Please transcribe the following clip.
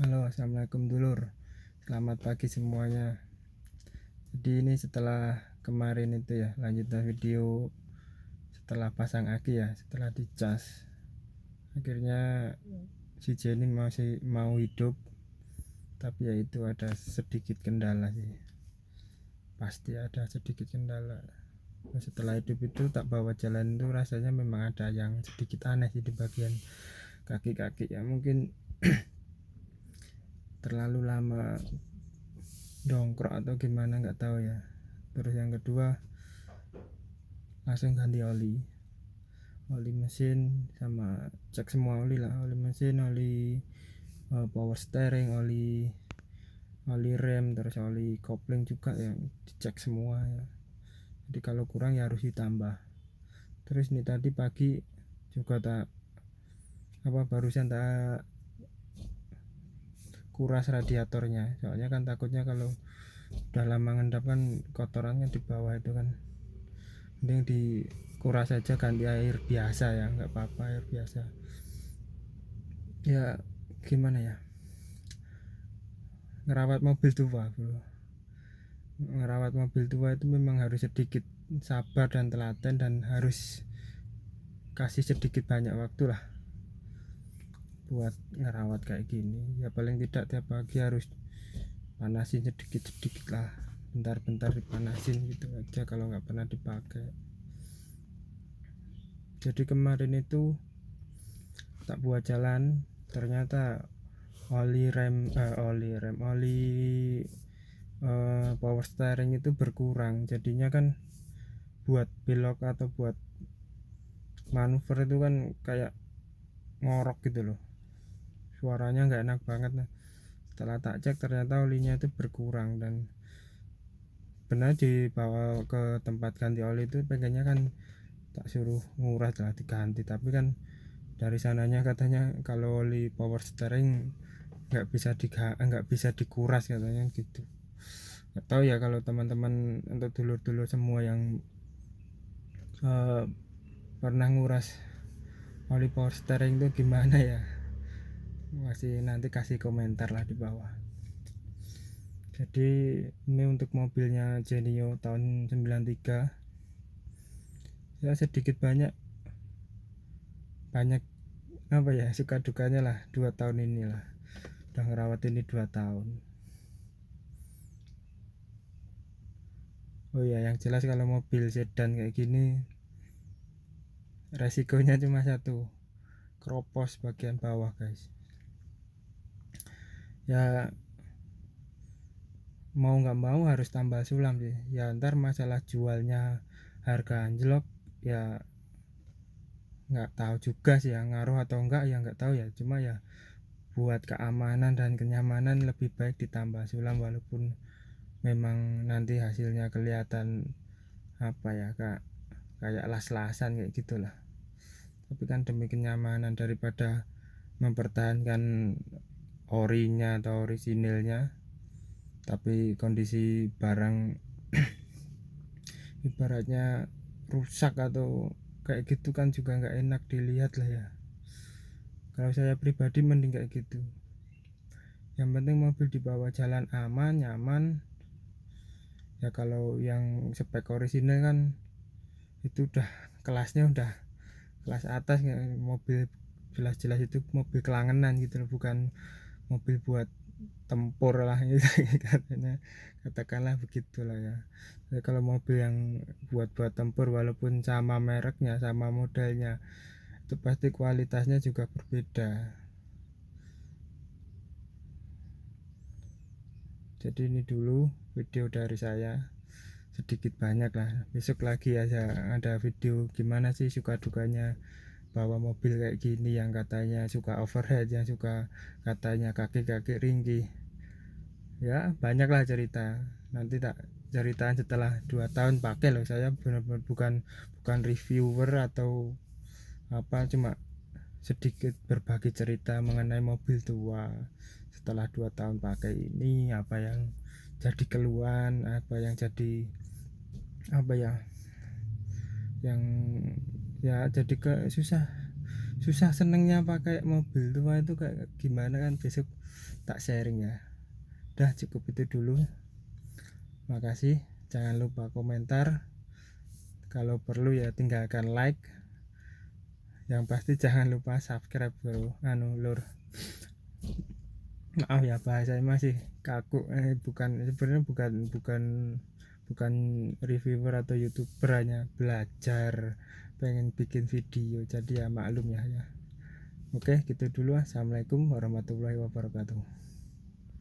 Halo, assalamualaikum dulur. Selamat pagi semuanya. Jadi ini setelah kemarin itu ya, lanjutan video setelah pasang aki ya, setelah dicas. Akhirnya si Jenny masih mau hidup, tapi ya itu ada sedikit kendala sih. Pasti ada sedikit kendala. Nah, setelah hidup itu tak bawa jalan itu rasanya memang ada yang sedikit aneh sih di bagian kaki-kaki ya, mungkin terlalu lama dongkrok atau gimana nggak tahu ya. Terus yang kedua langsung ganti oli mesin sama cek semua oli lah, oli mesin, oli power steering, oli rem, terus oli kopling juga yang dicek semua ya. Jadi kalau kurang ya harus ditambah. Terus ini tadi pagi juga barusan tak kuras radiatornya, soalnya kan takutnya kalau udah lama ngendap kan kotorannya di bawah itu kan, mending dikuras aja, ganti air biasa ya, nggak apa-apa, air biasa ya. Gimana ya, ngerawat mobil tua bro, ngerawat mobil tua itu memang harus sedikit sabar dan telaten, dan harus kasih sedikit banyak waktu lah buat ngerawat kayak gini ya. Paling tidak tiap pagi harus panasin sedikit-sedikit lah, bentar-bentar dipanasin gitu aja kalau nggak pernah dipakai. Jadi kemarin itu tak buat jalan, ternyata oli power steering itu berkurang. Jadinya kan buat belok atau buat manuver itu kan kayak ngorok gitu loh, suaranya nggak enak banget. Nah, setelah tak cek ternyata olinya itu berkurang, dan benar dibawa ke tempat ganti oli itu pengennya kan tak suruh nguras lah, diganti, tapi kan dari sananya katanya kalau oli power steering nggak bisa dikuras katanya gitu. Nggak tahu ya kalau teman-teman, untuk dulur-dulur semua yang uh, pernah nguras oli power steering itu gimana ya, masih nanti kasih komentar lah di bawah. Jadi ini untuk mobilnya Genio tahun 93 ya, sedikit banyak apa ya, suka dukanya lah 2 tahun inilah, udah ngerawat ini 2 tahun. Oh ya, yang jelas kalau mobil sedan kayak gini resikonya cuma satu, keropos bagian bawah guys. Ya mau nggak mau harus tambah sulam sih ya, ntar masalah jualnya harga anjlok ya nggak tahu juga sih ya, ngaruh atau enggak ya nggak tahu ya. Cuma ya buat keamanan dan kenyamanan lebih baik ditambah sulam, walaupun memang nanti hasilnya kelihatan apa ya, kayak las-lasan kayak gitulah, tapi kan demi kenyamanan daripada mempertahankan orinya atau orisinilnya tapi kondisi barang ibaratnya rusak atau kayak gitu kan juga nggak enak dilihat lah ya. Kalau saya pribadi mending kayak gitu, yang penting mobil dibawa jalan aman nyaman ya. Kalau yang spek orisinil kan itu udah kelasnya, udah kelas atas ya, mobil jelas-jelas itu mobil kelangenan gitu loh, bukan mobil buat tempur lah gitu katanya, katakanlah begitulah ya. Jadi kalau mobil yang buat tempur, walaupun sama mereknya sama modelnya, itu pasti kualitasnya juga berbeda. Jadi ini dulu video dari saya, sedikit banyak lah. Besok lagi aja ada video gimana sih suka dukanya bawa mobil kayak gini, yang katanya suka overhead, yang suka katanya kaki-kaki ringkih ya. Banyaklah cerita, nanti tak ceritaan setelah 2 tahun pakai loh. Saya benar-benar bukan reviewer atau apa, cuma sedikit berbagi cerita mengenai mobil tua setelah 2 tahun pakai ini, apa yang jadi keluhan, apa yang jadi apa ya, yang ya jadi susah susah senengnya pakai mobil tua itu kayak gimana kan besok tak sharing ya. Udah cukup itu dulu, makasih. Jangan lupa komentar, kalau perlu ya tinggalkan like, yang pasti jangan lupa subscribe bro. Lur, maaf ya bahasanya masih kaku, bukan sebenarnya bukan reviewer atau youtuber, hanya belajar pengen bikin video, jadi ya maklum ya. Oke gitu dulu, assalamualaikum warahmatullahi wabarakatuh.